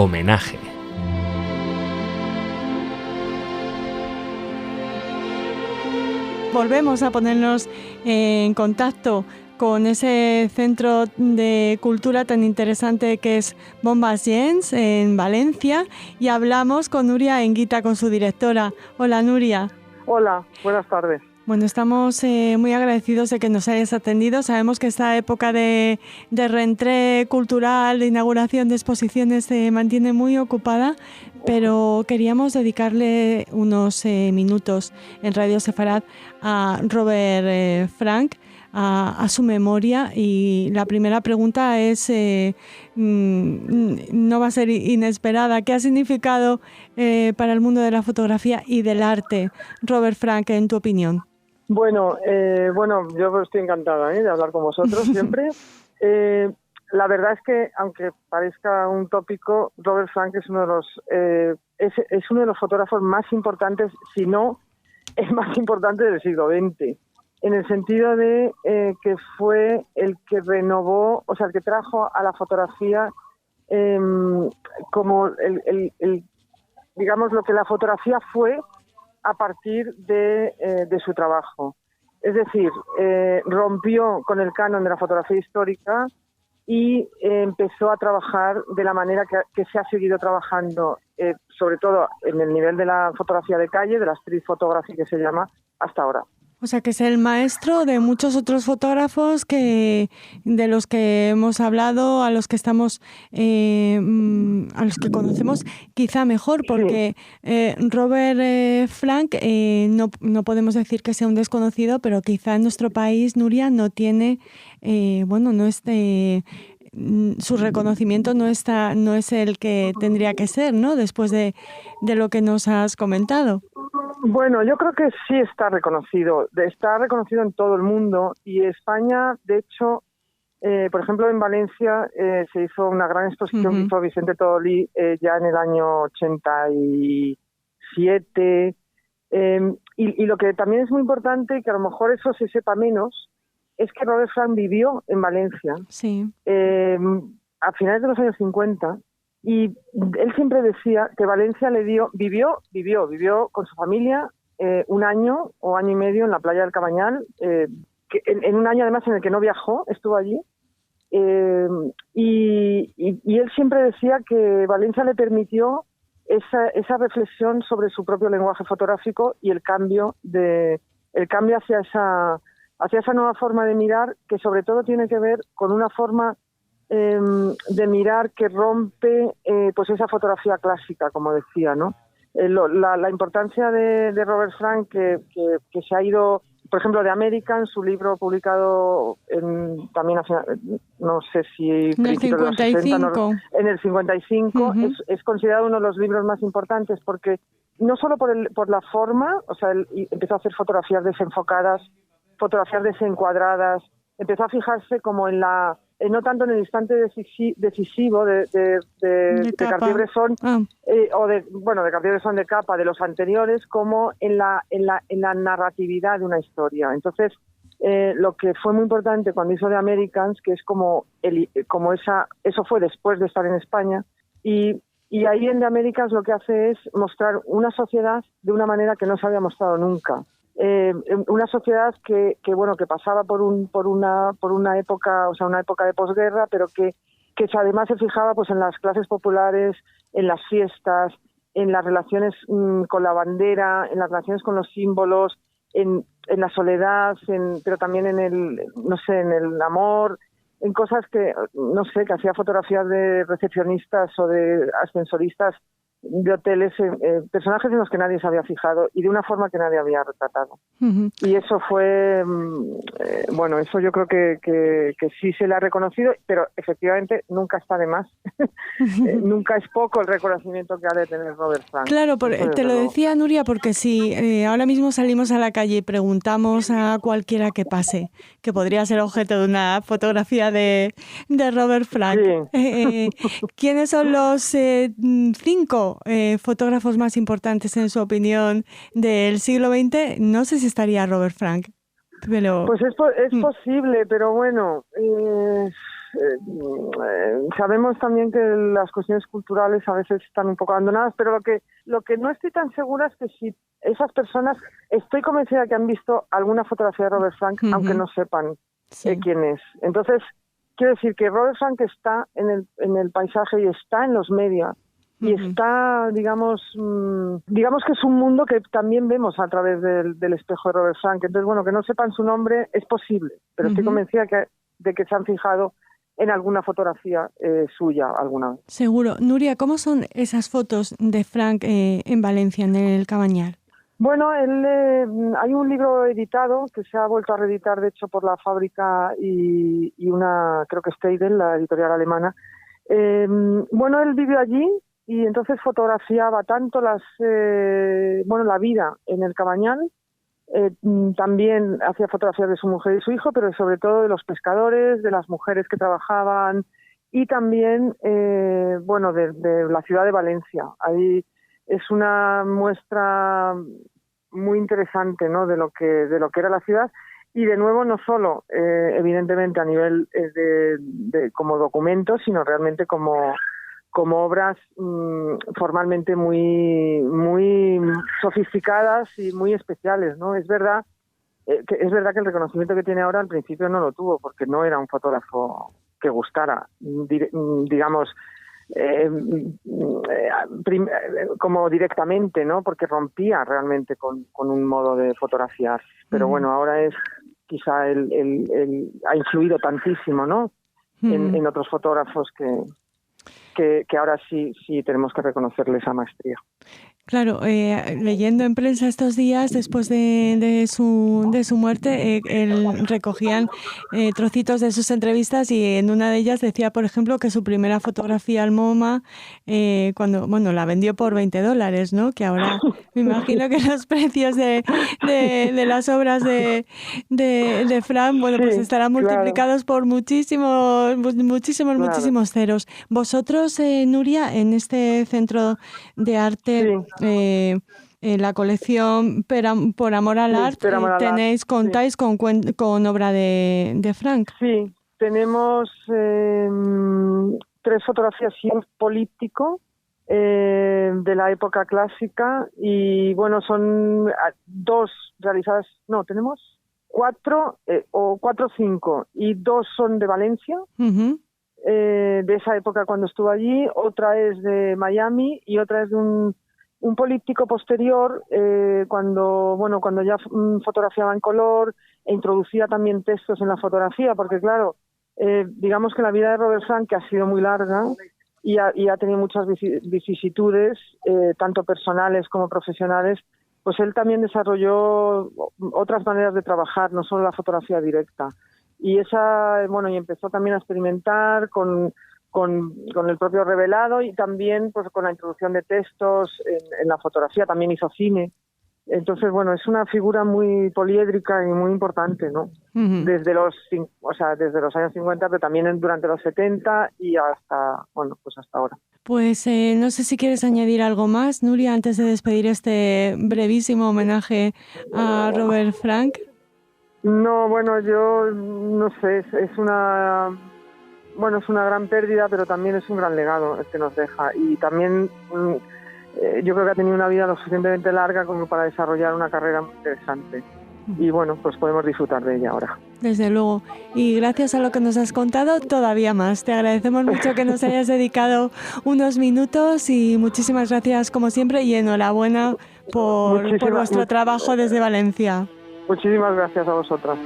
Homenaje. Volvemos a ponernos en contacto con ese centro de cultura tan interesante que es Bombas Gens en Valencia, y hablamos con Nuria Enguita, con su directora. Hola, Nuria. Hola, buenas tardes. Bueno, estamos muy agradecidos de que nos hayas atendido. Sabemos que esta época de reentré cultural, de inauguración de exposiciones, se mantiene muy ocupada, pero queríamos dedicarle unos minutos en Radio Sefarad a Robert Frank, a su memoria. Y la primera pregunta es, no va a ser inesperada: ¿qué ha significado para el mundo de la fotografía y del arte Robert Frank, en tu opinión? Bueno, yo estoy encantada de hablar con vosotros siempre. La verdad es que, aunque parezca un tópico, Robert Frank es uno de los fotógrafos más importantes, si no el más importante del siglo XX, en el sentido de que fue el que renovó, o sea, el que trajo a la fotografía como digamos, lo que la fotografía fue a partir de su trabajo. Es decir, rompió con el canon de la fotografía histórica y empezó a trabajar de la manera que se ha seguido trabajando, sobre todo en el nivel de la fotografía de calle, de la street photography que se llama, hasta ahora. O sea, que es el maestro de muchos otros fotógrafos de los que hemos hablado, a los que estamos, a los que conocemos quizá mejor, porque Robert Frank, no podemos decir que sea un desconocido, pero quizá en nuestro país, Nuria, no tiene, su reconocimiento no es el que tendría que ser, ¿no? Después de lo que nos has comentado. Bueno, yo creo que sí está reconocido en todo el mundo, y España, de hecho, por ejemplo, en Valencia se hizo una gran exposición que hizo Vicente Todolí ya en el año 87, y lo que también es muy importante, que a lo mejor eso se sepa menos, es que Robert Frank vivió en Valencia a finales de los años 50, y él siempre decía que Valencia vivió con su familia un año o año y medio en la playa del Cabañal, en un año además en el que no viajó, estuvo allí, y él siempre decía que Valencia le permitió esa reflexión sobre su propio lenguaje fotográfico y el cambio hacia esa nueva forma de mirar, que sobre todo tiene que ver con una forma de mirar que rompe pues esa fotografía clásica, como decía, ¿no? La importancia de Robert Frank, que se ha ido, por ejemplo, de American, su libro publicado también no sé si en el 55, en el 55, es considerado uno de los libros más importantes, porque no solo por la forma, o sea, él empezó a hacer fotografías desenfocadas, fotografías desencuadradas, empezó a fijarse como no tanto en el instante decisivo de Cartier-Bresson, de Cartier-Bresson de capa de los anteriores, como en la narratividad de una historia. Entonces, lo que fue muy importante cuando hizo The Americans, que es eso fue después de estar en España, y ahí en The Americans lo que hace es mostrar una sociedad de una manera que no se había mostrado nunca. Una sociedad que pasaba por una época, o sea, una época de posguerra, pero que además se fijaba pues en las clases populares, en las fiestas, en las relaciones con la bandera, en las relaciones con los símbolos, en la soledad, pero también en el amor, en cosas que hacía fotografías de recepcionistas o de ascensoristas de hoteles, personajes en los que nadie se había fijado y de una forma que nadie había retratado. Y eso fue, eso yo creo que sí se le ha reconocido, pero efectivamente nunca está de más. Nunca es poco el reconocimiento que ha de tener Robert Frank. Claro, te lo decía, Nuria, porque si ahora mismo salimos a la calle y preguntamos a cualquiera que pase, que podría ser objeto de una fotografía de Robert Frank, ¿quiénes son los 5 fotógrafos más importantes, en su opinión, del siglo XX? No sé si estaría Robert Frank, pero... Pues es posible, pero bueno, sabemos también que las cuestiones culturales a veces están un poco abandonadas, pero lo que no estoy tan segura es que si esas personas, estoy convencida que han visto alguna fotografía de Robert Frank, aunque no sepan quién es. Entonces, quiero decir que Robert Frank está en el paisaje y está en los medios. Y está, digamos que es un mundo que también vemos a través del espejo de Robert Frank. Entonces, bueno, que no sepan su nombre es posible, pero estoy convencida de que se han fijado en alguna fotografía suya alguna vez. Seguro. Nuria, ¿cómo son esas fotos de Frank en Valencia, en el Cabañal? Bueno, hay un libro editado que se ha vuelto a reeditar, de hecho, por La Fábrica y una, creo que Steidel, la editorial alemana. Bueno, él vivió allí y entonces fotografiaba tanto la vida en el Cabañal, también hacía fotografías de su mujer y su hijo, pero sobre todo de los pescadores, de las mujeres que trabajaban y también, de la ciudad de Valencia. Ahí es una muestra muy interesante, ¿no?, de lo que era la ciudad. Y de nuevo, no solo, evidentemente, a nivel de como documentos, sino realmente como obras formalmente muy sofisticadas y muy especiales, ¿no? Es verdad que el reconocimiento que tiene ahora al principio no lo tuvo, porque no era un fotógrafo que gustara, digamos, como directamente, ¿no? Porque rompía realmente con un modo de fotografiar. Pero bueno, ahora es quizá él ha influido tantísimo, ¿no? En otros fotógrafos que ahora sí tenemos que reconocerle esa maestría. Claro, leyendo en prensa estos días, después de su muerte, recogían trocitos de sus entrevistas y en una de ellas decía, por ejemplo, que su primera fotografía al MoMA, la vendió por $20, ¿no? Que ahora me imagino que los precios de las obras de Frank, pues estarán multiplicados por muchísimos ceros. Vosotros, Nuria, en este centro de arte, la colección Por Amor al Arte, contáis con obra de Frank. Sí, tenemos 3 fotografías y un político de la época clásica y bueno, son 2 realizadas, tenemos 4 o 5 y 2 son de Valencia. De esa época cuando estuvo allí, otra es de Miami y otra es de un políptico posterior, cuando ya fotografiaba en color e introducía también textos en la fotografía, porque claro, digamos que la vida de Robert Frank, que ha sido muy larga y ha tenido muchas vicisitudes, tanto personales como profesionales, pues él también desarrolló otras maneras de trabajar, no solo la fotografía directa. Y y empezó también a experimentar con el propio revelado y también pues con la introducción de textos en la fotografía, también hizo cine. Entonces, bueno, es una figura muy poliédrica y muy importante, ¿no? Desde los años 50, pero también durante los 70 y hasta ahora. Pues no sé si quieres añadir algo más, Nuria, antes de despedir este brevísimo homenaje a Robert Frank. No, bueno, yo no sé, es una gran pérdida, pero también es un gran legado el que nos deja. Y también yo creo que ha tenido una vida lo suficientemente larga como para desarrollar una carrera muy interesante. Y bueno, pues podemos disfrutar de ella ahora. Desde luego. Y gracias a lo que nos has contado, todavía más. Te agradecemos mucho que nos hayas dedicado unos minutos y muchísimas gracias como siempre y enhorabuena por vuestro trabajo desde Valencia. Muchísimas gracias a vosotras.